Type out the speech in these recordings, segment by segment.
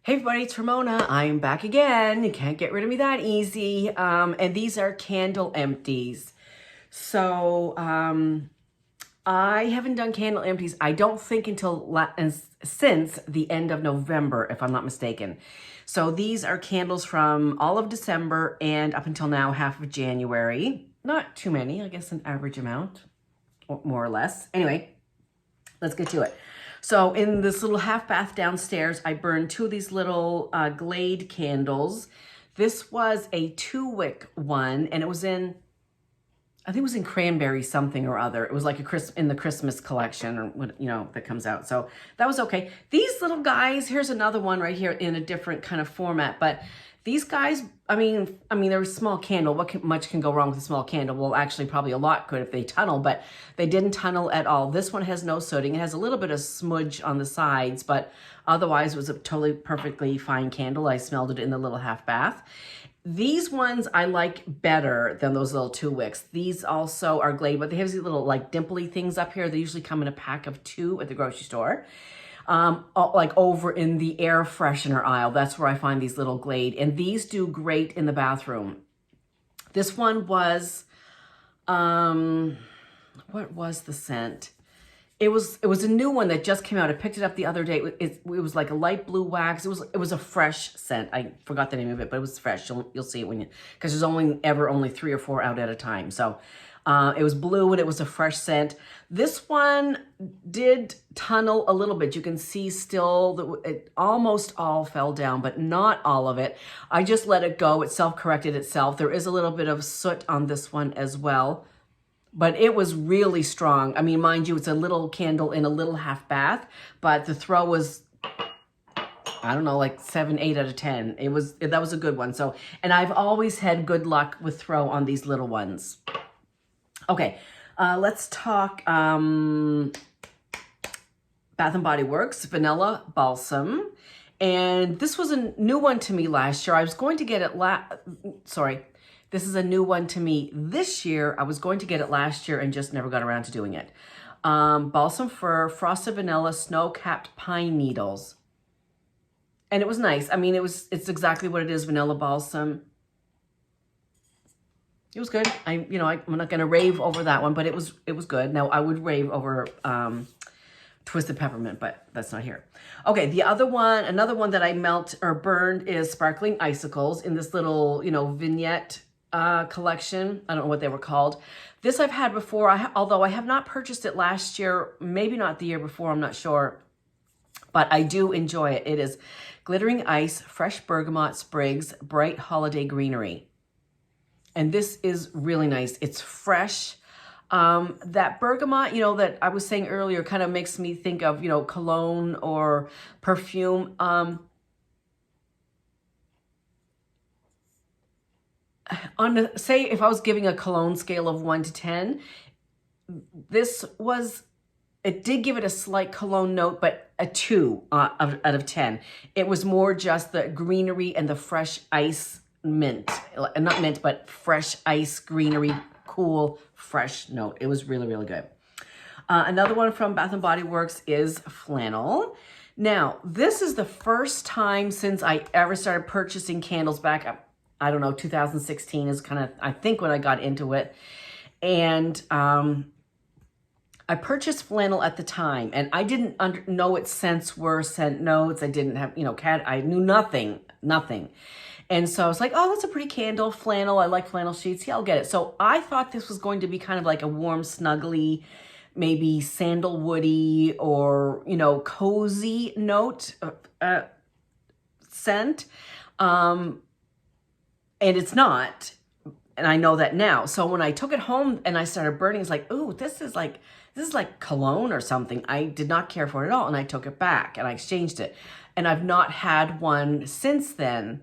Hey everybody, it's Ramona. I'm back again. You can't get rid of me that easy. And these are candle empties. So I haven't done candle empties, I don't think since the end of November, if I'm not mistaken. So these are candles from all of December and up until now, half of January. Not too many, I guess an average amount, more or less. Anyway, let's get to it. So in this little half bath downstairs, I burned two of these little Glade candles. This was a 2-wick one, and it was in, I think it was in cranberry something or other. It was like in the Christmas collection, or what, that comes out. So that was okay. These little guys, here's another one right here in a different kind of format, but these guys, I mean, they're a small candle. Much can go wrong with a small candle? Well, actually, probably a lot could if they tunnel, but they didn't tunnel at all. This one has no sooting. It has a little bit of smudge on the sides, but otherwise it was a totally perfectly fine candle. I smelled it in the little half bath. These ones I like better than those little 2-wicks. These also are Glade, but they have these little like dimply things up here. They usually come in a pack of 2 at the grocery store. Like over in the air freshener aisle. That's where I find these little Glade. And these do great in the bathroom. This one was, what was the scent? It was a new one that just came out. I picked it up the other day. It was like a light blue wax. It was a fresh scent. I forgot the name of it, but it was fresh. You'll see it because there's only 3 or 4 out at a time. So it was blue and it was a fresh scent. This one did tunnel a little bit. You can see still that it almost all fell down, but not all of it. I just let it go. It self-corrected itself. There is a little bit of soot on this one as well, but it was really strong. I mean, mind you, it's a little candle in a little half bath, but the throw was, I don't know, like 7, 8 out of 10. That was a good one. So, and I've always had good luck with throw on these little ones. Okay, let's talk Bath & Body Works Vanilla Balsam. And this was a new one to me last year. I was going to get it this is a new one to me this year. I was going to get it last year and just never got around to doing it. Balsam Fir, Frosted Vanilla, Snow-Capped Pine Needles. And it was nice. I mean, it's exactly what it is, vanilla balsam. It was good. I'm not going to rave over that one, but it was good. Now, I would rave over Twisted Peppermint, but that's not here. Okay, another one that I melt or burned is Sparkling Icicles in this little, vignette collection. I don't know what they were called. This I've had before, although I have not purchased it last year, maybe not the year before, I'm not sure. But I do enjoy it. It is Glittering Ice, Fresh Bergamot Sprigs, Bright Holiday Greenery. And this is really nice. It's fresh. That bergamot, that I was saying earlier kind of makes me think of, cologne or perfume. Say if I was giving a cologne scale of 1 to 10, it did give it a slight cologne note, but a 2 out of 10. It was more just the greenery and the fresh ice mint, not mint, but fresh ice greenery, cool, fresh note. It was really, really good. Another one from Bath & Body Works is Flannel. Now, this is the first time since I ever started purchasing candles back up, I don't know, 2016 is kind of, I think, when I got into it. And I purchased Flannel at the time, and I didn't know its scents were scent notes. I didn't have, I knew nothing. And so I was like, oh, that's a pretty candle, Flannel. I like flannel sheets. Yeah, I'll get it. So I thought this was going to be kind of like a warm, snuggly, maybe sandalwoody or, cozy note scent. And it's not. And I know that now. So when I took it home and I started burning, it's like, ooh, this is like cologne or something. I did not care for it at all. And I took it back and I exchanged it. And I've not had one since then.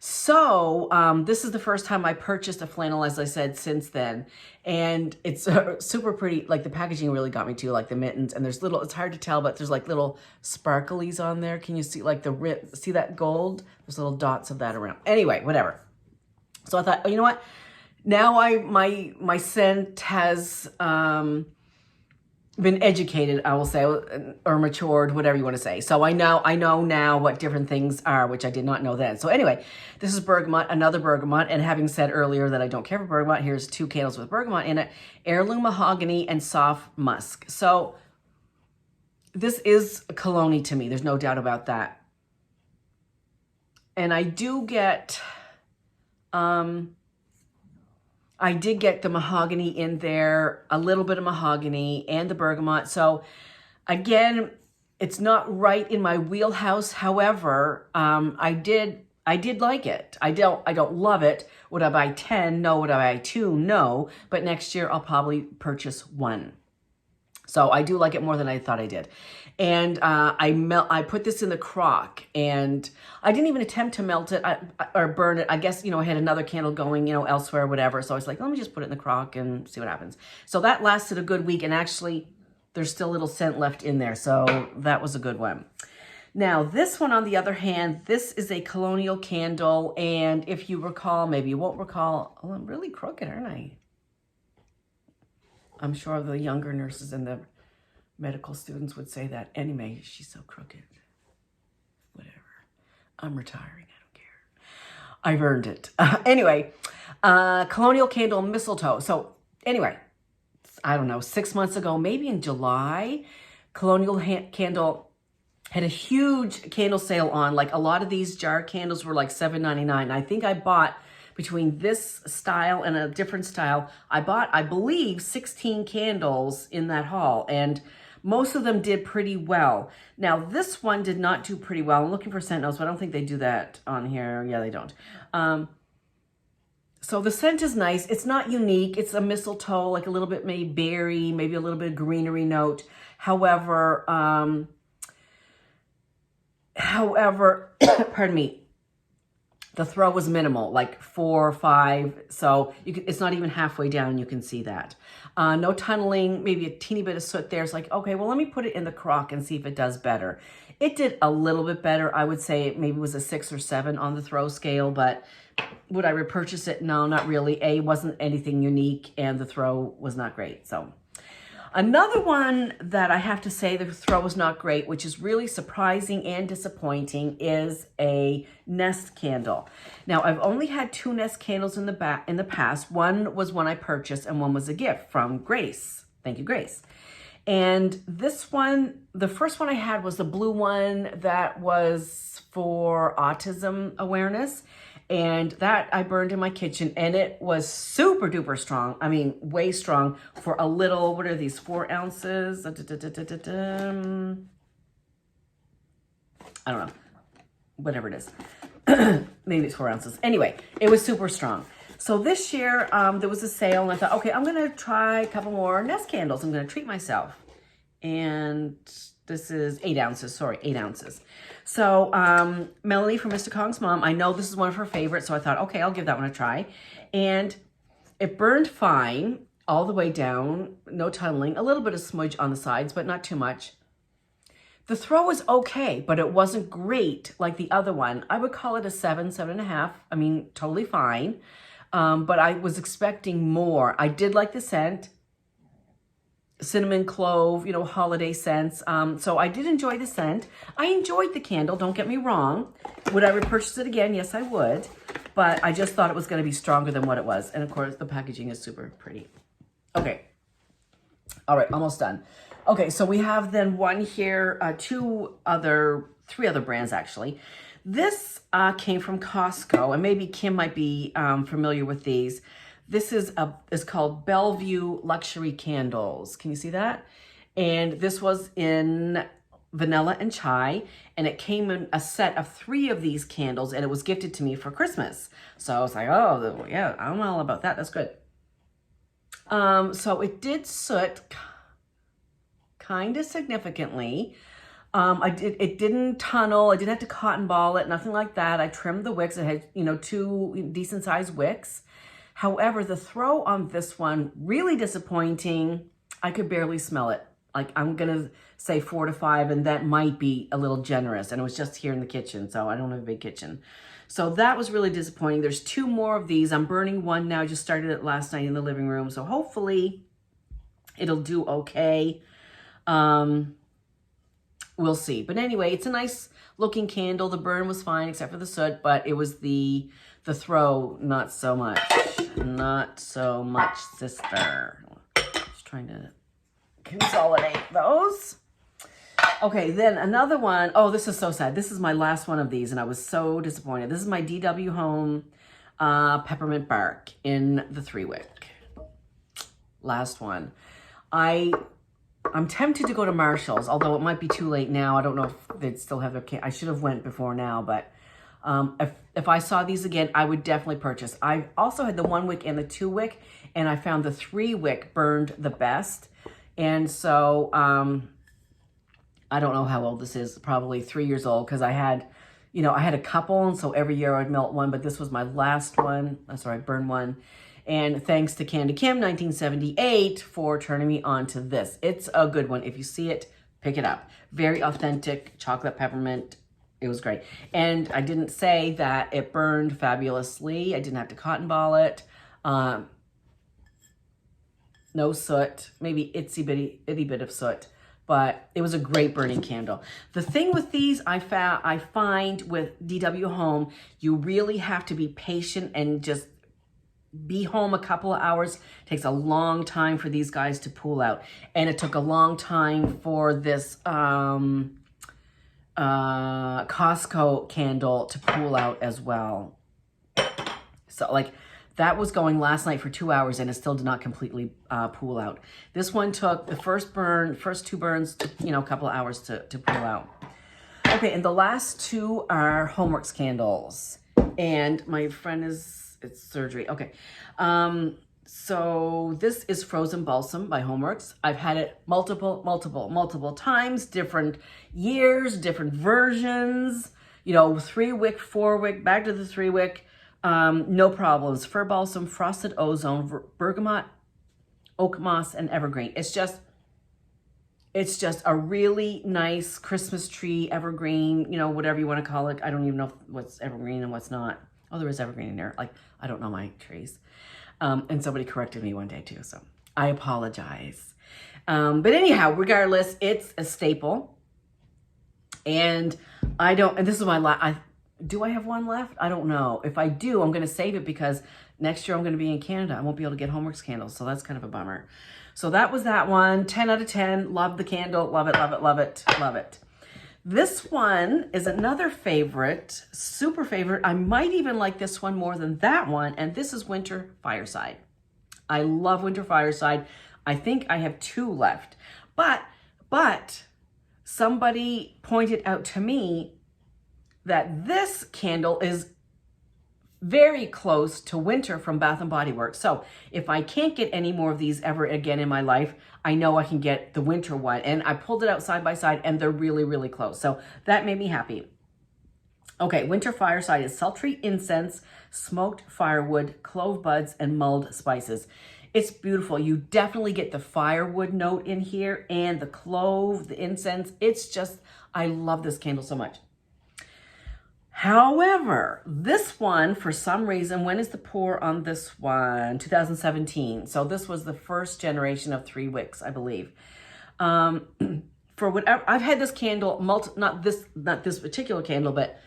So this is the first time I purchased a Flannel, as I said, since then. And it's super pretty. Like the packaging really got me too, like the mittens. And there's it's hard to tell, but there's like little sparklies on there. Can you see like see that gold? There's little dots of that around. Anyway, whatever. So I thought, oh, you know what? Now my scent has, been educated, I will say, or matured, whatever you want to say. So I know now what different things are, which I did not know then. So anyway, this is bergamot, another bergamot. And having said earlier that I don't care for bergamot, here's 2 candles with bergamot in it: heirloom mahogany and soft musk. So this is a Colonial to me. There's no doubt about that. And I do get, I did get the mahogany in there, a little bit of mahogany and the bergamot. So again, it's not right in my wheelhouse. However, I did like it. I don't love it. Would I buy 10? No. Would I buy 2? No. But next year I'll probably purchase 1. So I do like it more than I thought I did. And I put this in the crock, and I didn't even attempt to melt it or burn it. I guess, I had another candle going, elsewhere, whatever. So I was like, let me just put it in the crock and see what happens. So that lasted a good week, and actually there's still a little scent left in there. So that was a good one. Now, this one, on the other hand, this is a Colonial candle. And if you recall, maybe you won't recall, oh, I'm really crooked, aren't I? I'm sure the younger nurses and the medical students would say that. Anyway, she's so crooked. Whatever. I'm retiring. I don't care. I've earned it. Anyway, Colonial candle mistletoe. So anyway, I don't know, 6 months ago, maybe in July, Colonial candle had a huge candle sale on. Like, a lot of these jar candles were like $7.99. I think I bought, between this style and a different style, I bought, I believe, 16 candles in that haul, and most of them did pretty well. Now, this one did not do pretty well. I'm looking for scent notes, but I don't think they do that on here. Yeah, they don't. So the scent is nice. It's not unique. It's a mistletoe, like a little bit maybe berry, maybe a little bit of greenery note. However, pardon me, the throw was minimal, like 4 or 5. So it's not even halfway down. You can see that. No tunneling, maybe a teeny bit of soot there. It's like, okay, well, let me put it in the crock and see if it does better. It did a little bit better. I would say it maybe was a 6 or 7 on the throw scale, but would I repurchase it? No, not really. A, wasn't anything unique, and the throw was not great. So another one that I have to say the throw was not great, which is really surprising and disappointing, is a nest candle. Now, I've only had 2 nest candles in the past. One was one I purchased, and one was a gift from Grace. Thank you, Grace. And this one, the first one I had was the blue one that was for autism awareness. And that I burned in my kitchen, and it was super duper strong. I mean, way strong for a little, what are these, 4 ounces? I don't know, whatever it is. Maybe it's 4 ounces. Anyway, it was super strong. So this year, there was a sale, and I thought, okay, I'm going to try a couple more nest candles. I'm going to treat myself. And this is 8 ounces, sorry, 8 ounces. So Melanie from Mr. Kong's mom, I know this is one of her favorites, so I thought, okay, I'll give that one a try. And it burned fine all the way down, no tunneling, a little bit of smudge on the sides, but not too much. The throw was okay, but it wasn't great like the other one. I would call it a 7, 7.5. I mean, totally fine. But I was expecting more. I did like the scent. Cinnamon, clove, holiday scents. So I did enjoy the scent. I enjoyed the candle, don't get me wrong. Would I repurchase it again? Yes, I would. But I just thought it was going to be stronger than what it was. And of course, the packaging is super pretty. Okay. All right, almost done. Okay, so we have then one here, 3 other brands actually. This came from Costco, and maybe Kim might be familiar with these. This is called Bellevue Luxury Candles. Can you see that? And this was in vanilla and chai, and it came in a set of 3 of these candles, and it was gifted to me for Christmas. So I was like, oh, yeah, I'm all about that. That's good. So it did soot kind of significantly. It didn't tunnel. I didn't have to cotton ball it, nothing like that. I trimmed the wicks. It had, 2 decent sized wicks. However, the throw on this one, really disappointing. I could barely smell it. Like, I'm going to say 4 to 5, and that might be a little generous. And it was just here in the kitchen, so I don't have a big kitchen. So that was really disappointing. There's 2 more of these. I'm burning one now. I just started it last night in the living room. So hopefully it'll do okay. We'll see. But anyway, it's a nice looking candle. The burn was fine except for the soot, but it was the throw, not so much. Not so much, sister. Just trying to consolidate those. Okay, then another one. Oh, this is so sad. This is my last one of these, and I was so disappointed. This is my DW Home Peppermint Bark in the 3-wick. Last one. I'm tempted to go to Marshall's, although it might be too late now. I don't know if they'd still have their... I should have went before now, but if I saw these again, I would definitely purchase. I also had the 1-wick and the 2-wick, and I found the 3-wick burned the best. And so... I don't know how old this is, probably 3 years old, because I had, you know, I had a couple, and so every year I'd melt one, but this was my last one. Sorry, burn one. And thanks to Candy Kim, 1978, for turning me on to this. It's a good one. If you see it, pick it up. Very authentic chocolate peppermint. It was great. And I didn't say that it burned fabulously. I didn't have to cotton ball it. No soot, maybe itty bit of soot. But it was a great burning candle. The thing with these, I find with DW Home, you really have to be patient and just be home a couple of hours. It takes a long time for these guys to pull out. And it took a long time for this Costco candle to pull out as well. So like, that was going last night for 2 hours and it still did not completely pull out. This one took the first 2 burns, you know, a couple of hours to pull out. Okay, and the last 2 are Homeworks candles. And my friend it's surgery. Okay. So this is Frozen Balsam by Homeworks. I've had it multiple times, different years, different versions, you know, 3-wick, 4-wick, back to the 3-wick. No problems. Fir balsam, frosted ozone, bergamot, oak moss, and evergreen. It's just a really nice Christmas tree evergreen, you know, whatever you want to call it. I don't even know what's evergreen and what's not. Oh, there is evergreen in there. Like, I don't know my trees. And somebody corrected me one day too, so I apologize. But anyhow, regardless, it's a staple. And this is my last, do I have one left? I don't know. If I do, I'm going to save it because next year I'm going to be in Canada. I won't be able to get Homeworks candles, so that's kind of a bummer. So that was that one. 10 out of 10. Love the candle. Love it, love it, love it, love it. This one is another favorite, super favorite. I might even like this one more than that one, and this is Winter Fireside. I love Winter Fireside. I think I have 2 left. But somebody pointed out to me that this candle is very close to Winter from Bath & Body Works. So if I can't get any more of these ever again in my life, I know I can get the Winter one. And I pulled it out side by side and they're really, really close. So that made me happy. Okay, Winter Fireside is sultry incense, smoked firewood, clove buds, and mulled spices. It's beautiful. You definitely get the firewood note in here and the clove, the incense. It's just, I love this candle so much. However, this one, for some reason, when is the pour on this one? 2017. So this was the first generation of 3 wicks, I believe. For whatever, I've had this candle, not this particular candle, but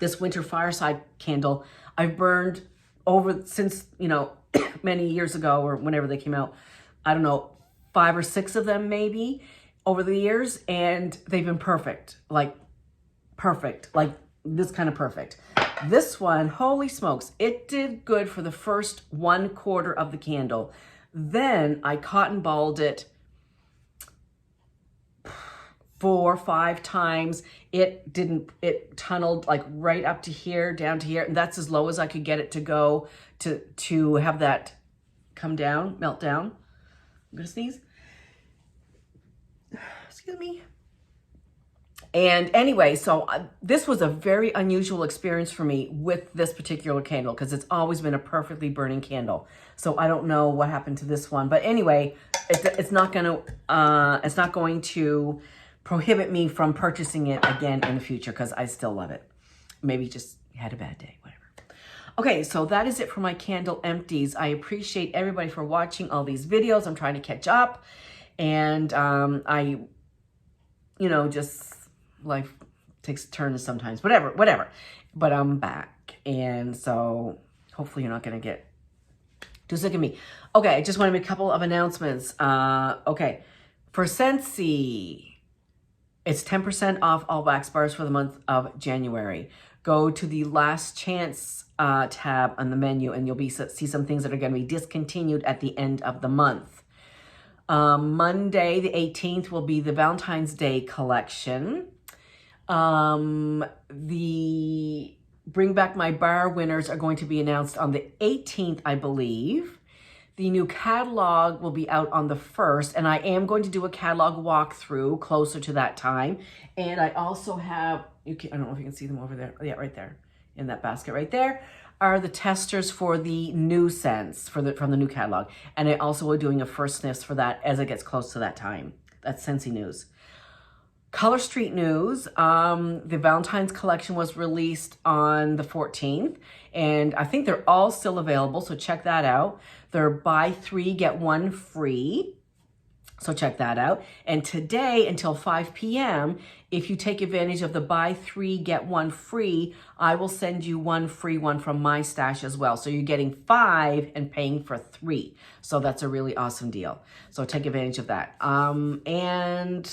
this Winter Fireside candle, I've burned over since, you know, many years ago or whenever they came out. I don't know, 5 or 6 of them maybe over the years, and they've been perfect. Like this kind of perfect. This one, holy smokes, it did good for the first 1/4 of the candle. Then I cotton balled it 4 or 5 times. It tunneled like right up to here, down to here. And that's as low as I could get it to go to have that come down, melt down. I'm gonna sneeze. Excuse me. And anyway, so this was a very unusual experience for me with this particular candle because it's always been a perfectly burning candle. So I don't know what happened to this one, but anyway, it's not going to prohibit me from purchasing it again in the future because I still love it. Maybe just had a bad day, whatever. Okay, so that is it for my candle empties. I appreciate everybody for watching all these videos. I'm trying to catch up. And just life takes turns sometimes, whatever. But I'm back. And so hopefully you're not going to get too sick of me. Okay, I just want to make a couple of announcements. Okay, for Scentsy, it's 10% off all wax bars for the month of January. Go to the last chance tab on the menu and you'll see some things that are going to be discontinued at the end of the month. Monday, the 18th, will be the Valentine's Day collection. The Bring Back My Bar winners are going to be announced on the 18th, I believe. The new catalog will be out on the 1st, and I am going to do a catalog walkthrough closer to that time. And I also have, I don't know if you can see them over there. Yeah, right there in that basket right there are the testers for the new scents from the new catalog. And I also will be doing a first sniffs for that as it gets close to that time. That's Scentsy news. Color Street news, the Valentine's collection was released on the 14th, and I think they're all still available, so check that out. They're buy 3, get 1 free, so check that out. And today until 5 p.m., if you take advantage of the buy 3, get 1 free, I will send you 1 free one from my stash as well. So you're getting 5 and paying for 3. So that's a really awesome deal. So take advantage of that. And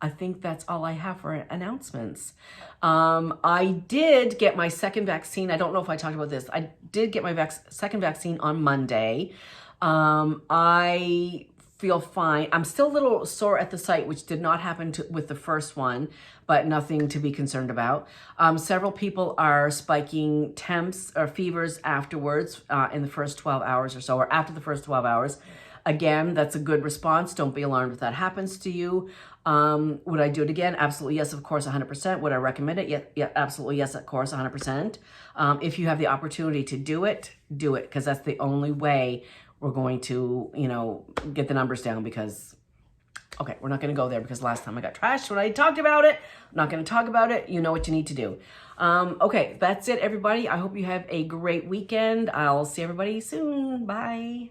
I think that's all I have for announcements. I did get my second vaccine. I don't know if I talked about this. I did get my second vaccine on Monday. I feel fine. I'm still a little sore at the site, which did not happen with the first one, but nothing to be concerned about. Several people are spiking temps or fevers afterwards in the first 12 hours or so, or after the first 12 hours. Again, that's a good response. Don't be alarmed if that happens to you. Would I do it again? Absolutely yes, of course, 100%. Would I recommend it? Yeah, absolutely yes, of course, 100%. If you have the opportunity to do it, because that's the only way we're going to, get the numbers down because, okay, we're not going to go there because last time I got trashed when I talked about it. I'm not going to talk about it. You know what you need to do. Okay, that's it, everybody. I hope you have a great weekend. I'll see everybody soon. Bye.